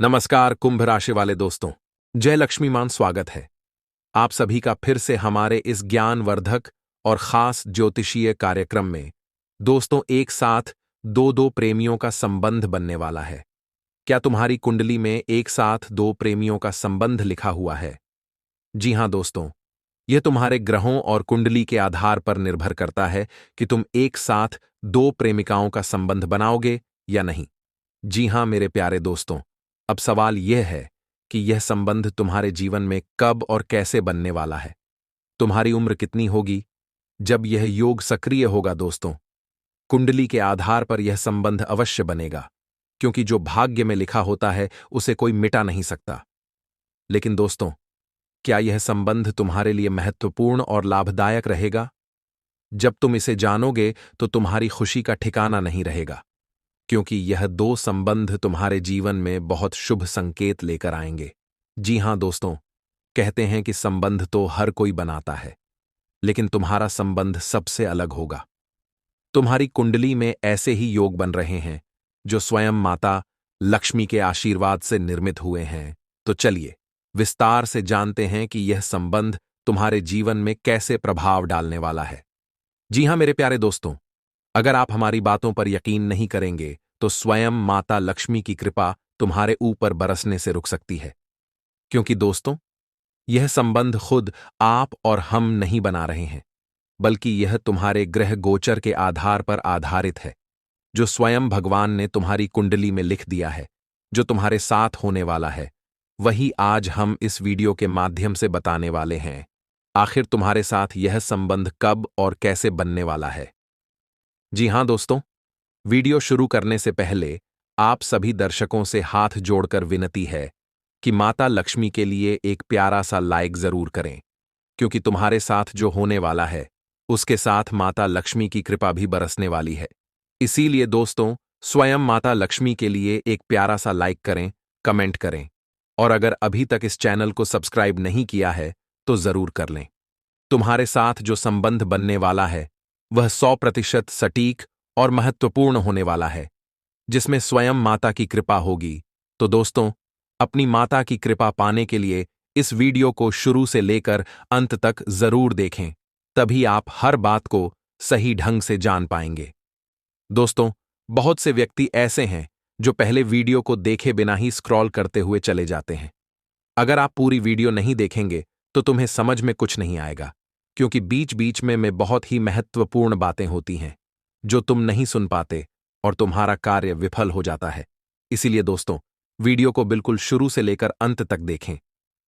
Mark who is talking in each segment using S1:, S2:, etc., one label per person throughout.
S1: नमस्कार कुंभ राशि वाले दोस्तों। जय लक्ष्मीमान, स्वागत है आप सभी का फिर से हमारे इस ज्ञानवर्धक और खास ज्योतिषीय कार्यक्रम में। दोस्तों, एक साथ दो दो प्रेमियों का संबंध बनने वाला है। क्या तुम्हारी कुंडली में एक साथ दो प्रेमियों का संबंध लिखा हुआ है? जी हां दोस्तों, यह तुम्हारे ग्रहों और कुंडली के आधार पर निर्भर करता है कि तुम एक साथ दो प्रेमिकाओं का संबंध बनाओगे या नहीं। जी हां मेरे प्यारे दोस्तों, अब सवाल यह है कि यह संबंध तुम्हारे जीवन में कब और कैसे बनने वाला है। तुम्हारी उम्र कितनी होगी जब यह योग सक्रिय होगा? दोस्तों, कुंडली के आधार पर यह संबंध अवश्य बनेगा, क्योंकि जो भाग्य में लिखा होता है उसे कोई मिटा नहीं सकता। लेकिन दोस्तों, क्या यह संबंध तुम्हारे लिए महत्वपूर्ण और लाभदायक रहेगा? जब तुम इसे जानोगे तो तुम्हारी खुशी का ठिकाना नहीं रहेगा, क्योंकि यह दो संबंध तुम्हारे जीवन में बहुत शुभ संकेत लेकर आएंगे। जी हां दोस्तों, कहते हैं कि संबंध तो हर कोई बनाता है, लेकिन तुम्हारा संबंध सबसे अलग होगा। तुम्हारी कुंडली में ऐसे ही योग बन रहे हैं जो स्वयं माता लक्ष्मी के आशीर्वाद से निर्मित हुए हैं। तो चलिए विस्तार से जानते हैं कि यह संबंध तुम्हारे जीवन में कैसे प्रभाव डालने वाला है। जी हां मेरे प्यारे दोस्तों, अगर आप हमारी बातों पर यकीन नहीं करेंगे तो स्वयं माता लक्ष्मी की कृपा तुम्हारे ऊपर बरसने से रुक सकती है। क्योंकि दोस्तों, यह संबंध खुद आप और हम नहीं बना रहे हैं, बल्कि यह तुम्हारे ग्रह गोचर के आधार पर आधारित है, जो स्वयं भगवान ने तुम्हारी कुंडली में लिख दिया है। जो तुम्हारे साथ होने वाला है वही आज हम इस वीडियो के माध्यम से बताने वाले हैं। आखिर तुम्हारे साथ यह संबंध कब और कैसे बनने वाला है। जी हां दोस्तों, वीडियो शुरू करने से पहले आप सभी दर्शकों से हाथ जोड़कर विनती है कि माता लक्ष्मी के लिए एक प्यारा सा लाइक जरूर करें, क्योंकि तुम्हारे साथ जो होने वाला है उसके साथ माता लक्ष्मी की कृपा भी बरसने वाली है। इसीलिए दोस्तों, स्वयं माता लक्ष्मी के लिए एक प्यारा सा लाइक करें, कमेंट करें, और अगर अभी तक इस चैनल को सब्सक्राइब नहीं किया है तो जरूर कर लें। तुम्हारे साथ जो संबंध बनने वाला है वह 100% सटीक और महत्वपूर्ण होने वाला है, जिसमें स्वयं माता की कृपा होगी। तो दोस्तों, अपनी माता की कृपा पाने के लिए इस वीडियो को शुरू से लेकर अंत तक जरूर देखें, तभी आप हर बात को सही ढंग से जान पाएंगे। दोस्तों, बहुत से व्यक्ति ऐसे हैं जो पहले वीडियो को देखे बिना ही स्क्रॉल करते हुए चले जाते हैं। अगर आप पूरी वीडियो नहीं देखेंगे तो तुम्हें समझ में कुछ नहीं आएगा, क्योंकि बीच बीच में बहुत ही महत्वपूर्ण बातें होती हैं जो तुम नहीं सुन पाते और तुम्हारा कार्य विफल हो जाता है। इसीलिए दोस्तों, वीडियो को बिल्कुल शुरू से लेकर अंत तक देखें,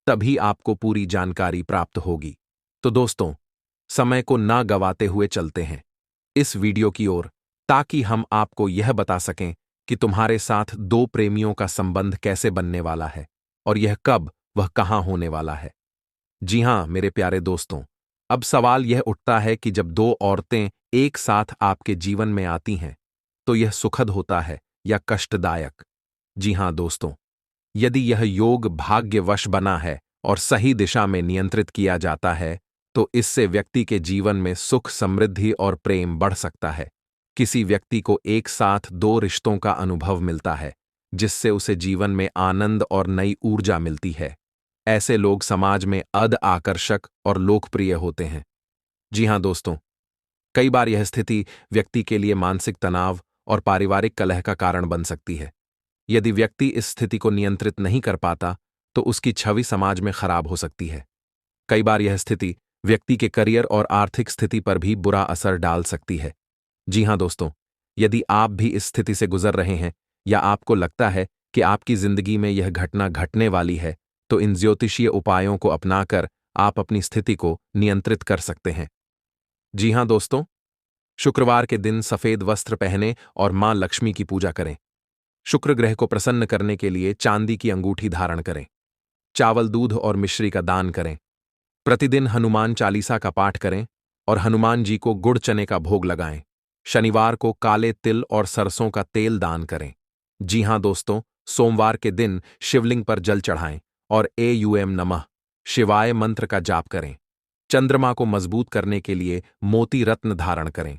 S1: तभी आपको पूरी जानकारी प्राप्त होगी। तो दोस्तों, समय को ना गवाते हुए चलते हैं इस वीडियो की ओर, ताकि हम आपको यह बता सकें कि तुम्हारे साथ दो प्रेमियों का संबंध कैसे बनने वाला है और यह कब वह कहां होने वाला है। जी हां मेरे प्यारे दोस्तों, अब सवाल यह उठता है कि जब दो औरतें एक साथ आपके जीवन में आती हैं तो यह सुखद होता है या कष्टदायक। जी हां दोस्तों, यदि यह योग भाग्यवश बना है और सही दिशा में नियंत्रित किया जाता है तो इससे व्यक्ति के जीवन में सुख, समृद्धि और प्रेम बढ़ सकता है। किसी व्यक्ति को एक साथ दो रिश्तों का अनुभव मिलता है, जिससे उसे जीवन में आनंद और नई ऊर्जा मिलती है। ऐसे लोग समाज में आकर्षक और लोकप्रिय होते हैं। जी हां दोस्तों, कई बार यह स्थिति व्यक्ति के लिए मानसिक तनाव और पारिवारिक कलह का कारण बन सकती है। यदि व्यक्ति इस स्थिति को नियंत्रित नहीं कर पाता तो उसकी छवि समाज में खराब हो सकती है। कई बार यह स्थिति व्यक्ति के करियर और आर्थिक स्थिति पर भी बुरा असर डाल सकती है। जी हां दोस्तों, यदि आप भी इस स्थिति से गुजर रहे हैं या आपको लगता है कि आपकी जिंदगी में यह घटना घटने वाली है, तो इन ज्योतिषीय उपायों को अपनाकर आप अपनी स्थिति को नियंत्रित कर सकते हैं। जी हां दोस्तों, शुक्रवार के दिन सफेद वस्त्र पहने और मां लक्ष्मी की पूजा करें। शुक्र ग्रह को प्रसन्न करने के लिए चांदी की अंगूठी धारण करें। चावल, दूध और मिश्री का दान करें। प्रतिदिन हनुमान चालीसा का पाठ करें और हनुमान जी को गुड़ चने का भोग लगाएं। शनिवार को काले तिल और सरसों का तेल दान करें। जी हां दोस्तों, सोमवार के दिन शिवलिंग पर जल चढ़ाएं और एयूएम नमः शिवाय मंत्र का जाप करें। चंद्रमा को मजबूत करने के लिए मोती रत्न धारण करें।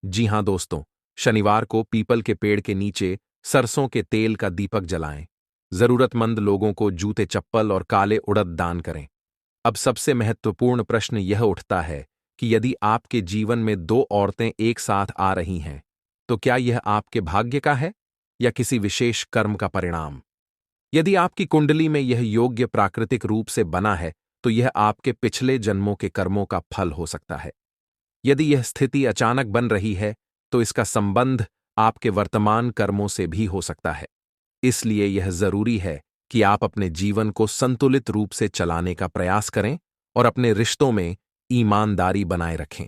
S1: जी हां दोस्तों, शनिवार को पीपल के पेड़ के नीचे सरसों के तेल का दीपक जलाएं। जरूरतमंद लोगों को जूते चप्पल और काले उड़द दान करें। अब सबसे महत्वपूर्ण प्रश्न यह उठता है कि यदि आपके जीवन में दो औरतें एक साथ आ रही हैं, तो क्या यह आपके भाग्य का है या किसी विशेष कर्म का परिणाम? यदि आपकी कुंडली में यह योग्य प्राकृतिक रूप से बना है, तो यह आपके पिछले जन्मों के कर्मों का फल हो सकता है। यदि यह स्थिति अचानक बन रही है, तो इसका संबंध आपके वर्तमान कर्मों से भी हो सकता है। इसलिए यह जरूरी है कि आप अपने जीवन को संतुलित रूप से चलाने का प्रयास करें और अपने रिश्तों में ईमानदारी बनाए रखें।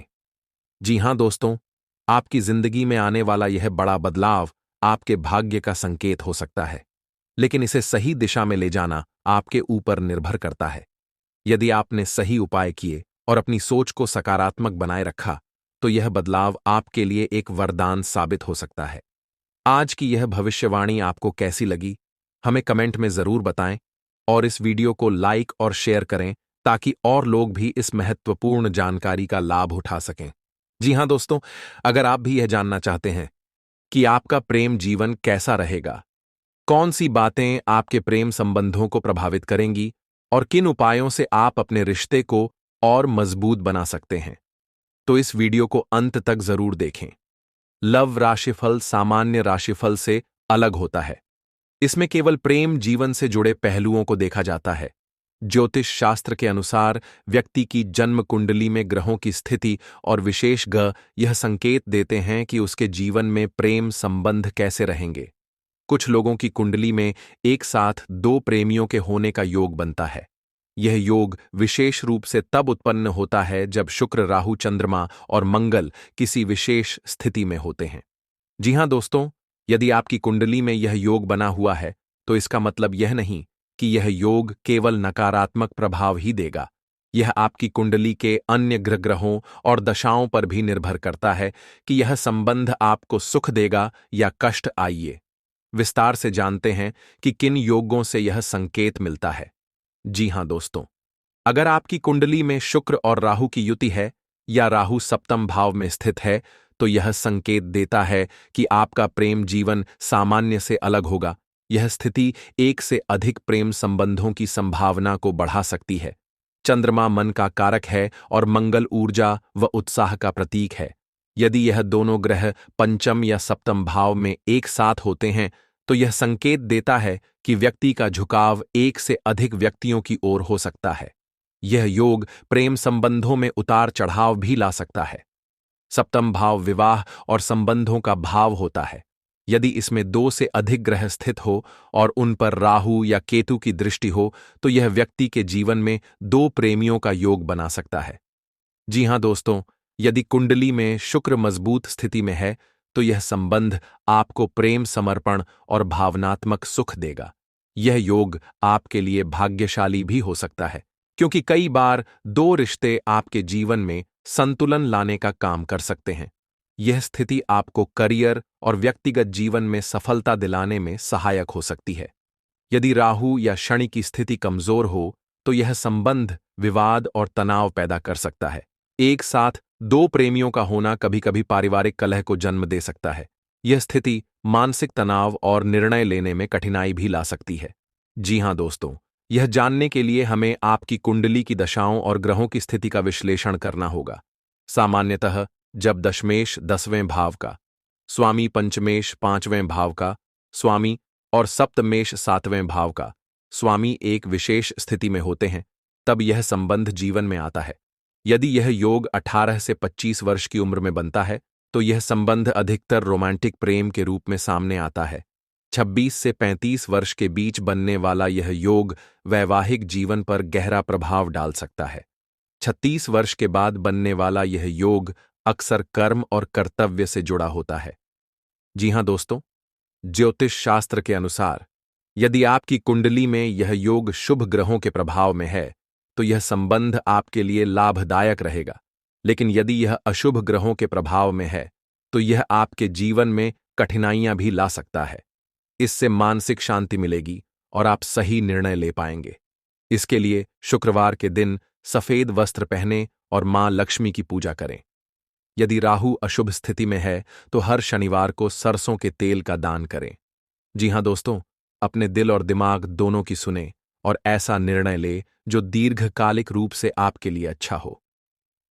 S1: जी हां दोस्तों, आपकी जिंदगी में आने वाला यह बड़ा बदलाव आपके भाग्य का संकेत हो सकता है, लेकिन इसे सही दिशा में ले जाना आपके ऊपर निर्भर करता है। यदि आपने सही उपाय किए और अपनी सोच को सकारात्मक बनाए रखा, तो यह बदलाव आपके लिए एक वरदान साबित हो सकता है। आज की यह भविष्यवाणी आपको कैसी लगी, हमें कमेंट में जरूर बताएं और इस वीडियो को लाइक और शेयर करें ताकि और लोग भी इस महत्वपूर्ण जानकारी का लाभ उठा सकें। जी हां दोस्तों, अगर आप भी यह जानना चाहते हैं कि आपका प्रेम जीवन कैसा रहेगा, कौन सी बातें आपके प्रेम संबंधों को प्रभावित करेंगी और किन उपायों से आप अपने रिश्ते को और मजबूत बना सकते हैं, तो इस वीडियो को अंत तक जरूर देखें। लव राशिफल सामान्य राशिफल से अलग होता है। इसमें केवल प्रेम जीवन से जुड़े पहलुओं को देखा जाता है। ज्योतिष शास्त्र के अनुसार व्यक्ति की जन्म कुंडली में ग्रहों की स्थिति और विशेष ग्रह यह संकेत देते हैं कि उसके जीवन में प्रेम संबंध कैसे रहेंगे। कुछ लोगों की कुंडली में एक साथ दो प्रेमियों के होने का योग बनता है। यह योग विशेष रूप से तब उत्पन्न होता है जब शुक्र, राहु, चंद्रमा और मंगल किसी विशेष स्थिति में होते हैं। जी हां दोस्तों, यदि आपकी कुंडली में यह योग बना हुआ है, तो इसका मतलब यह नहीं कि यह योग केवल नकारात्मक प्रभाव ही देगा। यह आपकी कुंडली के अन्य ग्रहों और दशाओं पर भी निर्भर करता है कि यह संबंध आपको सुख देगा या कष्ट। आइए विस्तार से जानते हैं कि किन योगों से यह संकेत मिलता है। जी हां दोस्तों, अगर आपकी कुंडली में शुक्र और राहु की युति है या राहु सप्तम भाव में स्थित है, तो यह संकेत देता है कि आपका प्रेम जीवन सामान्य से अलग होगा। यह स्थिति एक से अधिक प्रेम संबंधों की संभावना को बढ़ा सकती है। चंद्रमा मन का कारक है और मंगल ऊर्जा व उत्साह का प्रतीक है। यदि यह दोनों ग्रह पंचम या सप्तम भाव में एक साथ होते हैं, तो यह संकेत देता है कि व्यक्ति का झुकाव एक से अधिक व्यक्तियों की ओर हो सकता है। यह योग प्रेम संबंधों में उतार चढ़ाव भी ला सकता है। सप्तम भाव विवाह और संबंधों का भाव होता है। यदि इसमें दो से अधिक ग्रह स्थित हो और उन पर राहु या केतु की दृष्टि हो, तो यह व्यक्ति के जीवन में दो प्रेमियों का योग बना सकता है। जी हां दोस्तों, यदि कुंडली में शुक्र मजबूत स्थिति में है, तो यह संबंध आपको प्रेम, समर्पण और भावनात्मक सुख देगा। यह योग आपके लिए भाग्यशाली भी हो सकता है, क्योंकि कई बार दो रिश्ते आपके जीवन में संतुलन लाने का काम कर सकते हैं। यह स्थिति आपको करियर और व्यक्तिगत जीवन में सफलता दिलाने में सहायक हो सकती है। यदि राहु या शनि की स्थिति कमजोर हो, तो यह संबंध विवाद और तनाव पैदा कर सकता है। एक साथ दो प्रेमियों का होना कभी-कभी पारिवारिक कलह को जन्म दे सकता है। यह स्थिति मानसिक तनाव और निर्णय लेने में कठिनाई भी ला सकती है। जी हां दोस्तों, यह जानने के लिए हमें आपकी कुंडली की दशाओं और ग्रहों की स्थिति का विश्लेषण करना होगा। सामान्यतः जब दशमेश 10वें भाव का, स्वामी पंचमेश 5वें भाव का स्वामी और सप्तमेश 7वें भाव का स्वामी एक विशेष स्थिति में होते हैं, तब यह संबंध जीवन में आता है। यदि यह योग 18 से 25 वर्ष की उम्र में बनता है, तो यह संबंध अधिकतर रोमांटिक प्रेम के रूप में सामने आता है। 26 से 35 वर्ष के बीच बनने वाला यह योग वैवाहिक जीवन पर गहरा प्रभाव डाल सकता है। 36 वर्ष के बाद बनने वाला यह योग अक्सर कर्म और कर्तव्य से जुड़ा होता है। जी हां दोस्तों, ज्योतिष शास्त्र के अनुसार यदि आपकी कुंडली में यह योग शुभ ग्रहों के प्रभाव में है, तो यह संबंध आपके लिए लाभदायक रहेगा। लेकिन यदि यह अशुभ ग्रहों के प्रभाव में है, तो यह आपके जीवन में कठिनाइयां भी ला सकता है। इससे मानसिक शांति मिलेगी और आप सही निर्णय ले पाएंगे। इसके लिए शुक्रवार के दिन सफेद वस्त्र पहनें और मां लक्ष्मी की पूजा करें। यदि राहु अशुभ स्थिति में है, तो हर शनिवार को सरसों के तेल का दान करें। जी हां दोस्तों, अपने दिल और दिमाग दोनों की सुने और ऐसा निर्णय ले जो दीर्घकालिक रूप से आपके लिए अच्छा हो।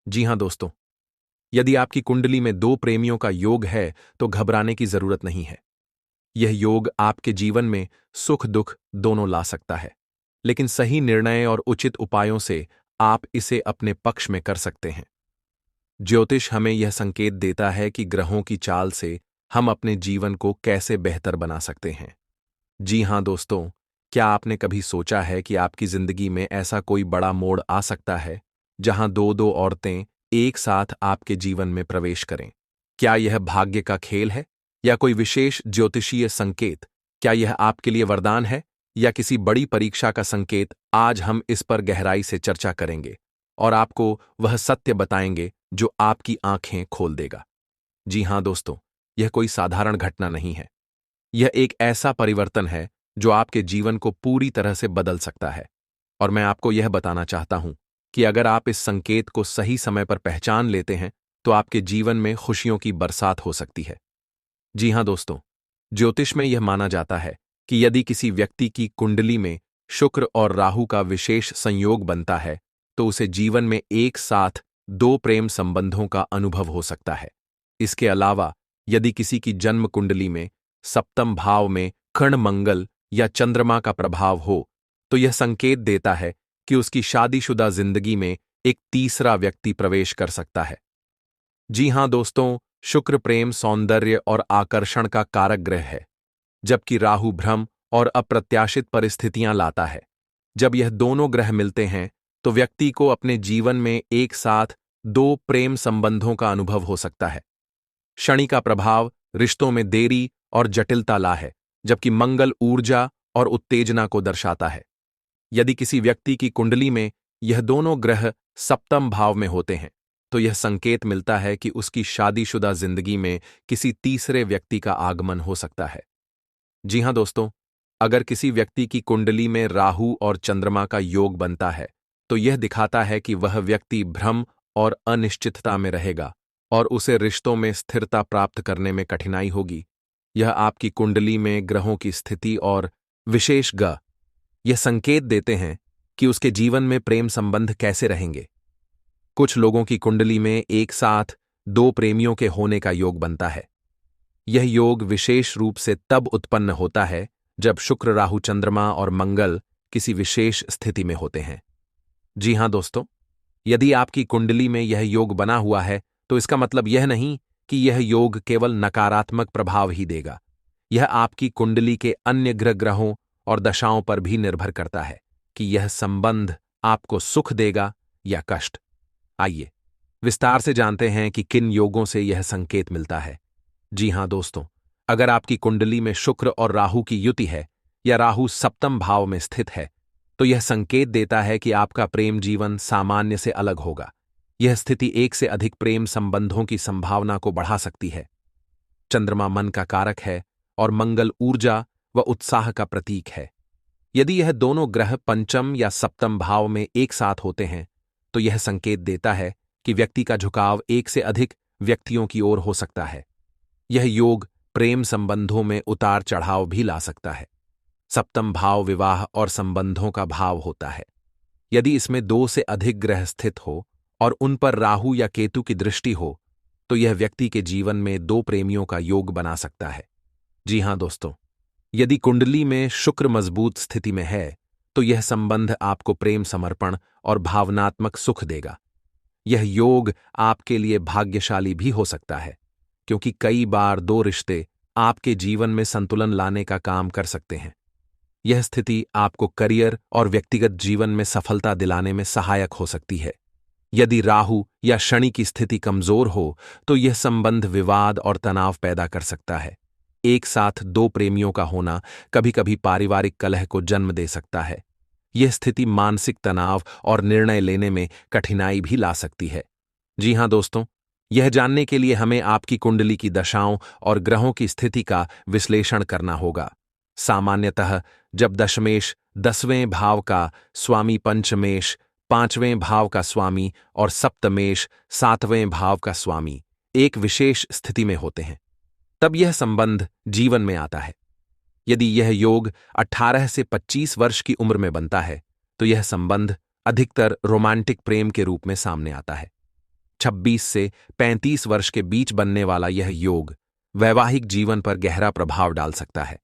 S1: जी हां दोस्तों, यदि आपकी कुंडली में दो प्रेमियों का योग है तो घबराने की जरूरत नहीं है। यह योग आपके जीवन में सुख दुख दोनों ला सकता है, लेकिन सही निर्णय और उचित उपायों से आप इसे अपने पक्ष में कर सकते हैं। ज्योतिष हमें यह संकेत देता है कि ग्रहों की चाल से हम अपने जीवन को कैसे बेहतर बना सकते हैं। जी हां दोस्तों, क्या आपने कभी सोचा है कि आपकी जिंदगी में ऐसा कोई बड़ा मोड़ आ सकता है जहां दो दो औरतें एक साथ आपके जीवन में प्रवेश करें? क्या यह भाग्य का खेल है या कोई विशेष ज्योतिषीय संकेत? क्या यह आपके लिए वरदान है या किसी बड़ी परीक्षा का संकेत? आज हम इस पर गहराई से चर्चा करेंगे और आपको वह सत्य बताएंगे जो आपकी आंखें खोल देगा। जी हां दोस्तों, यह कोई साधारण घटना नहीं है। यह एक ऐसा परिवर्तन है जो आपके जीवन को पूरी तरह से बदल सकता है। और मैं आपको यह बताना चाहता हूं कि अगर आप इस संकेत को सही समय पर पहचान लेते हैं तो आपके जीवन में खुशियों की बरसात हो सकती है। जी हां दोस्तों, ज्योतिष में यह माना जाता है कि यदि किसी व्यक्ति की कुंडली में शुक्र और राहु का विशेष संयोग बनता है तो उसे जीवन में एक साथ दो प्रेम संबंधों का अनुभव हो सकता है। इसके अलावा यदि किसी की जन्म कुंडली में सप्तम भाव में कर्ण मंगल या चंद्रमा का प्रभाव हो तो यह संकेत देता है कि उसकी शादीशुदा जिंदगी में एक तीसरा व्यक्ति प्रवेश कर सकता है। जी हां दोस्तों, शुक्र प्रेम, सौंदर्य और आकर्षण का कारक ग्रह है, जबकि राहु भ्रम और अप्रत्याशित परिस्थितियां लाता है। जब यह दोनों ग्रह मिलते हैं तो व्यक्ति को अपने जीवन में एक साथ दो प्रेम संबंधों का अनुभव हो सकता है। शनि का प्रभाव रिश्तों में देरी और जटिलता ला है, जबकि मंगल ऊर्जा और उत्तेजना को दर्शाता है। यदि किसी व्यक्ति की कुंडली में यह दोनों ग्रह सप्तम भाव में होते हैं तो यह संकेत मिलता है कि उसकी शादीशुदा जिंदगी में किसी तीसरे व्यक्ति का आगमन हो सकता है। जी हां दोस्तों, अगर किसी व्यक्ति की कुंडली में राहु और चंद्रमा का योग बनता है तो यह दिखाता है कि वह व्यक्ति भ्रम और अनिश्चितता में रहेगा और उसे रिश्तों में स्थिरता प्राप्त करने में कठिनाई होगी। यह आपकी कुंडली में ग्रहों की स्थिति और विशेष ग्रह यह संकेत देते हैं कि उसके जीवन में प्रेम संबंध कैसे रहेंगे। कुछ लोगों की कुंडली में एक साथ दो प्रेमियों के होने का योग बनता है। यह योग विशेष रूप से तब उत्पन्न होता है जब शुक्र, राहु, चंद्रमा और मंगल किसी विशेष स्थिति में होते हैं। जी हां दोस्तों, यदि आपकी कुंडली में यह योग बना हुआ है तो इसका मतलब यह नहीं कि यह योग केवल नकारात्मक प्रभाव ही देगा। यह आपकी कुंडली के अन्य ग्रहों और दशाओं पर भी निर्भर करता है कि यह संबंध आपको सुख देगा या कष्ट। आइए विस्तार से जानते हैं कि किन योगों से यह संकेत मिलता है। जी हां दोस्तों, अगर आपकी कुंडली में शुक्र और राहु की युति है या राहु सप्तम भाव में स्थित है तो यह संकेत देता है कि आपका प्रेम जीवन सामान्य से अलग होगा। यह स्थिति एक से अधिक प्रेम संबंधों की संभावना को बढ़ा सकती है। चंद्रमा मन का कारक है और मंगल ऊर्जा व उत्साह का प्रतीक है। यदि यह दोनों ग्रह पंचम या सप्तम भाव में एक साथ होते हैं तो यह संकेत देता है कि व्यक्ति का झुकाव एक से अधिक व्यक्तियों की ओर हो सकता है। यह योग प्रेम संबंधों में उतार चढ़ाव भी ला सकता है। सप्तम भाव विवाह और संबंधों का भाव होता है। यदि इसमें दो से अधिक ग्रह स्थित हो और उन पर राहु या केतु की दृष्टि हो तो यह व्यक्ति के जीवन में दो प्रेमियों का योग बना सकता है। जी हां दोस्तों, यदि कुंडली में शुक्र मजबूत स्थिति में है तो यह संबंध आपको प्रेम समर्पण और भावनात्मक सुख देगा। यह योग आपके लिए भाग्यशाली भी हो सकता है, क्योंकि कई बार दो रिश्ते आपके जीवन में संतुलन लाने का काम कर सकते हैं। यह स्थिति आपको करियर और व्यक्तिगत जीवन में सफलता दिलाने में सहायक हो सकती है। यदि राहु या शनि की स्थिति कमजोर हो तो यह संबंध विवाद और तनाव पैदा कर सकता है। एक साथ दो प्रेमियों का होना कभी-कभी पारिवारिक कलह को जन्म दे सकता है। यह स्थिति मानसिक तनाव और निर्णय लेने में कठिनाई भी ला सकती है। जी हां दोस्तों, यह जानने के लिए हमें आपकी कुंडली की दशाओं और ग्रहों की स्थिति का विश्लेषण करना होगा। सामान्यतः जब दशमेश 10वें भाव का स्वामी, पंचमेश 5वें भाव का स्वामी और सप्तमेश 7वें भाव का स्वामी एक विशेष स्थिति में होते हैं तब यह संबंध जीवन में आता है। यदि यह योग 18 से 25 वर्ष की उम्र में बनता है तो यह संबंध अधिकतर रोमांटिक प्रेम के रूप में सामने आता है। 26 से 35 वर्ष के बीच बनने वाला यह योग वैवाहिक जीवन पर गहरा प्रभाव डाल सकता है।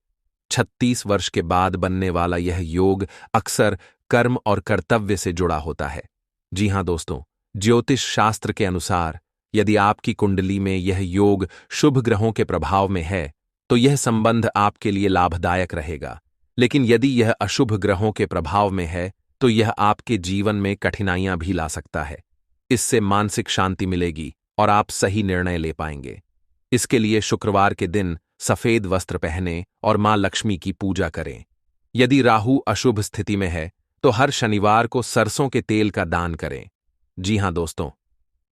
S1: 36 वर्ष के बाद बनने वाला यह योग अक्सर कर्म और कर्तव्य से जुड़ा होता है। जी हां दोस्तों, ज्योतिष शास्त्र के अनुसार यदि आपकी कुंडली में यह योग शुभ ग्रहों के प्रभाव में है तो यह संबंध आपके लिए लाभदायक रहेगा। लेकिन यदि यह अशुभ ग्रहों के प्रभाव में है तो यह आपके जीवन में कठिनाइयां भी ला सकता है। इससे मानसिक शांति मिलेगी और आप सही निर्णय ले पाएंगे। इसके लिए शुक्रवार के दिन सफेद वस्त्र पहने और मां लक्ष्मी की पूजा करें। यदि राहु अशुभ स्थिति में है तो हर शनिवार को सरसों के तेल का दान करें। जी हां दोस्तों,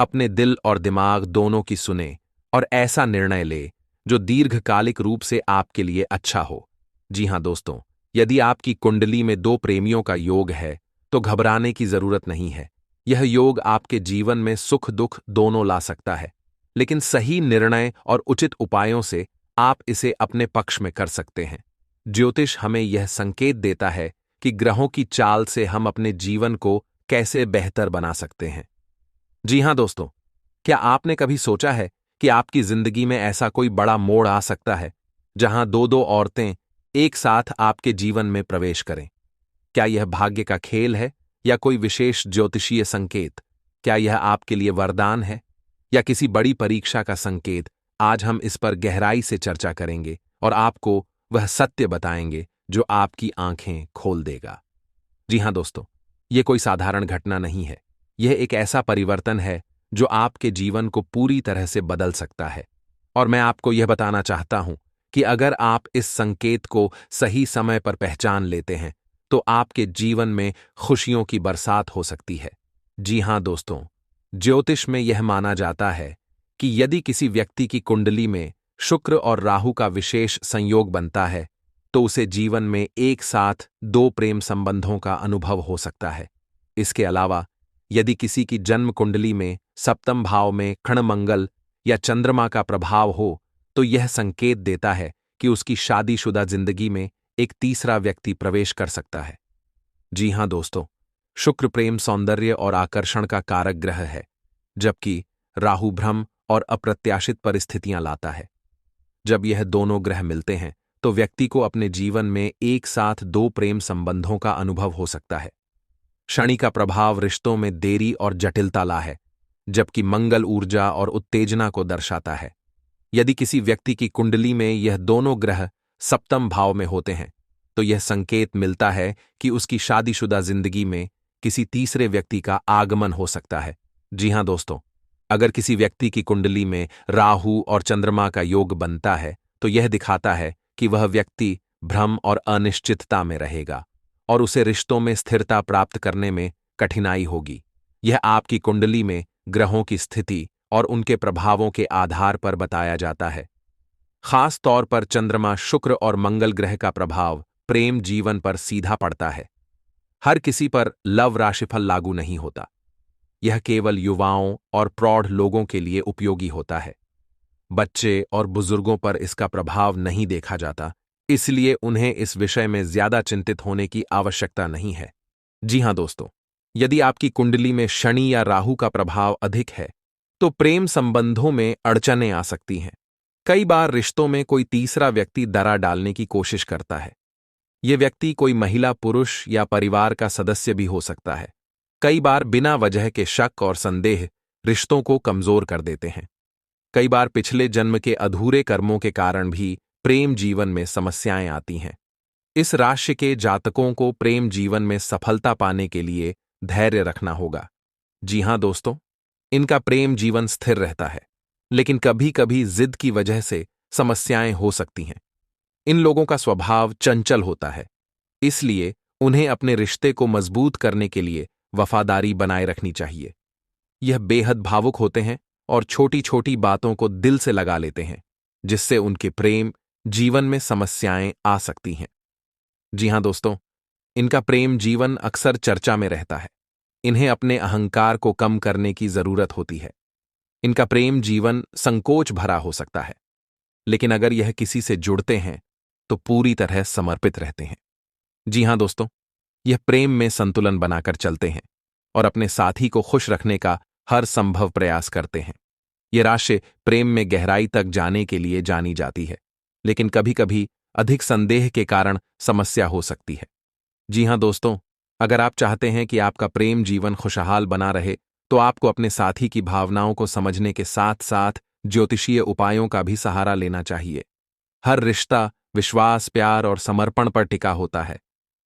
S1: अपने दिल और दिमाग दोनों की सुने और ऐसा निर्णय ले जो दीर्घकालिक रूप से आपके लिए अच्छा हो। जी हां दोस्तों, यदि आपकी कुंडली में दो प्रेमियों का योग है तो घबराने की जरूरत नहीं है। यह योग आपके जीवन में सुख दुख दोनों ला सकता है, लेकिन सही निर्णय और उचित उपायों से आप इसे अपने पक्ष में कर सकते हैं। ज्योतिष हमें यह संकेत देता है कि ग्रहों की चाल से हम अपने जीवन को कैसे बेहतर बना सकते हैं। जी हां दोस्तों, क्या आपने कभी सोचा है कि आपकी जिंदगी में ऐसा कोई बड़ा मोड़ आ सकता है जहां दो दो औरतें एक साथ आपके जीवन में प्रवेश करें? क्या यह भाग्य का खेल है या कोई विशेष ज्योतिषीय संकेत? क्या यह आपके लिए वरदान है या किसी बड़ी परीक्षा का संकेत? आज हम इस पर गहराई से चर्चा करेंगे और आपको वह सत्य बताएंगे जो आपकी आंखें खोल देगा। जी हां दोस्तों, यह कोई साधारण घटना नहीं है। यह एक ऐसा परिवर्तन है जो आपके जीवन को पूरी तरह से बदल सकता है। और मैं आपको यह बताना चाहता हूं कि अगर आप इस संकेत को सही समय पर पहचान लेते हैं तो आपके जीवन में खुशियों की बरसात हो सकती है। जी हां दोस्तों, ज्योतिष में यह माना जाता है कि यदि किसी व्यक्ति की कुंडली में शुक्र और राहु का विशेष संयोग बनता है तो उसे जीवन में एक साथ दो प्रेम संबंधों का अनुभव हो सकता है। इसके अलावा यदि किसी की जन्म कुंडली में सप्तम भाव में खणमंगल या चंद्रमा का प्रभाव हो तो यह संकेत देता है कि उसकी शादीशुदा जिंदगी में एक तीसरा व्यक्ति प्रवेश कर सकता है। जी हां दोस्तों, शुक्र प्रेम, सौंदर्य और आकर्षण का कारक ग्रह है, जबकि राहु भ्रम और अप्रत्याशित परिस्थितियां लाता है। जब यह दोनों ग्रह मिलते हैं तो व्यक्ति को अपने जीवन में एक साथ दो प्रेम संबंधों का अनुभव हो सकता है। शनि का प्रभाव रिश्तों में देरी और जटिलता ला है, जबकि मंगल ऊर्जा और उत्तेजना को दर्शाता है। यदि किसी व्यक्ति की कुंडली में यह दोनों ग्रह सप्तम भाव में होते हैं तो यह संकेत मिलता है कि उसकी शादीशुदा जिंदगी में किसी तीसरे व्यक्ति का आगमन हो सकता है। जी हां दोस्तों, अगर किसी व्यक्ति की कुंडली में राहु और चंद्रमा का योग बनता है तो यह दिखाता है कि वह व्यक्ति भ्रम और अनिश्चितता में रहेगा और उसे रिश्तों में स्थिरता प्राप्त करने में कठिनाई होगी। यह आपकी कुंडली में ग्रहों की स्थिति और उनके प्रभावों के आधार पर बताया जाता है। खास तौर पर चंद्रमा, शुक्र और मंगल ग्रह का प्रभाव प्रेम जीवन पर सीधा पड़ता है। हर किसी पर लव राशिफल लागू नहीं होता। यह केवल युवाओं और प्रौढ़ लोगों के लिए उपयोगी होता है। बच्चे और बुजुर्गों पर इसका प्रभाव नहीं देखा जाता, इसलिए उन्हें इस विषय में ज्यादा चिंतित होने की आवश्यकता नहीं है। जी हां दोस्तों, यदि आपकी कुंडली में शनि या राहु का प्रभाव अधिक है तो प्रेम संबंधों में अड़चनें आ सकती हैं। कई बार रिश्तों में कोई तीसरा व्यक्ति दरार डालने की कोशिश करता है। यह व्यक्ति कोई महिला, पुरुष या परिवार का सदस्य भी हो सकता है। कई बार बिना वजह के शक और संदेह रिश्तों को कमजोर कर देते हैं। कई बार पिछले जन्म के अधूरे कर्मों के कारण भी प्रेम जीवन में समस्याएं आती हैं। इस राशि के जातकों को प्रेम जीवन में सफलता पाने के लिए धैर्य रखना होगा। जी हां दोस्तों, इनका प्रेम जीवन स्थिर रहता है, लेकिन कभी कभी जिद की वजह से समस्याएं हो सकती हैं। इन लोगों का स्वभाव चंचल होता है, इसलिए उन्हें अपने रिश्ते को मजबूत करने के लिए वफादारी बनाए रखनी चाहिए। यह बेहद भावुक होते हैं और छोटी छोटी बातों को दिल से लगा लेते हैं, जिससे उनके प्रेम जीवन में समस्याएं आ सकती हैं। जी हां दोस्तों, इनका प्रेम जीवन अक्सर चर्चा में रहता है। इन्हें अपने अहंकार को कम करने की जरूरत होती है। इनका प्रेम जीवन संकोच भरा हो सकता है, लेकिन अगर यह किसी से जुड़ते हैं तो पूरी तरह समर्पित रहते हैं। जी हाँ दोस्तों, यह प्रेम में संतुलन बनाकर चलते हैं और अपने साथी को खुश रखने का हर संभव प्रयास करते हैं। ये राशि प्रेम में गहराई तक जाने के लिए जानी जाती है, लेकिन कभी कभी अधिक संदेह के कारण समस्या हो सकती है। जी हाँ दोस्तों, अगर आप चाहते हैं कि आपका प्रेम जीवन खुशहाल बना रहे, तो आपको अपने साथी की भावनाओं को समझने के साथ साथ ज्योतिषीय उपायों का भी सहारा लेना चाहिए। हर रिश्ता विश्वास, प्यार और समर्पण पर टिका होता है।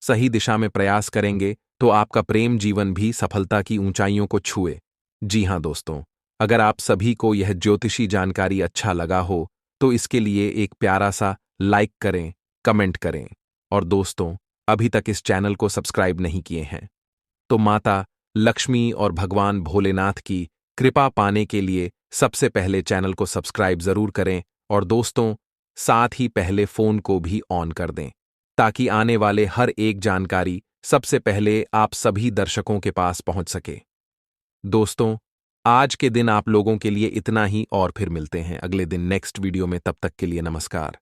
S1: सही दिशा में प्रयास करेंगे तो आपका प्रेम जीवन भी सफलता की ऊंचाइयों को छुए। जी हाँ दोस्तों, अगर आप सभी को यह ज्योतिषी जानकारी अच्छा लगा हो, तो इसके लिए एक प्यारा सा लाइक करें, कमेंट करें। और दोस्तों, अभी तक इस चैनल को सब्सक्राइब नहीं किए हैं, तो माता लक्ष्मी और भगवान भोलेनाथ की कृपा पाने के लिए सबसे पहले चैनल को सब्सक्राइब जरूर करें और दोस्तों, साथ ही पहले फोन को भी ऑन कर दें, ताकि आने वाले हर एक जानकारी सबसे पहले आप सभी दर्शकों के पास पहुंच सके। दोस्तों, आज के दिन आप लोगों के लिए इतना ही और फिर मिलते हैं अगले दिन नेक्स्ट वीडियो में। तब तक के लिए नमस्कार।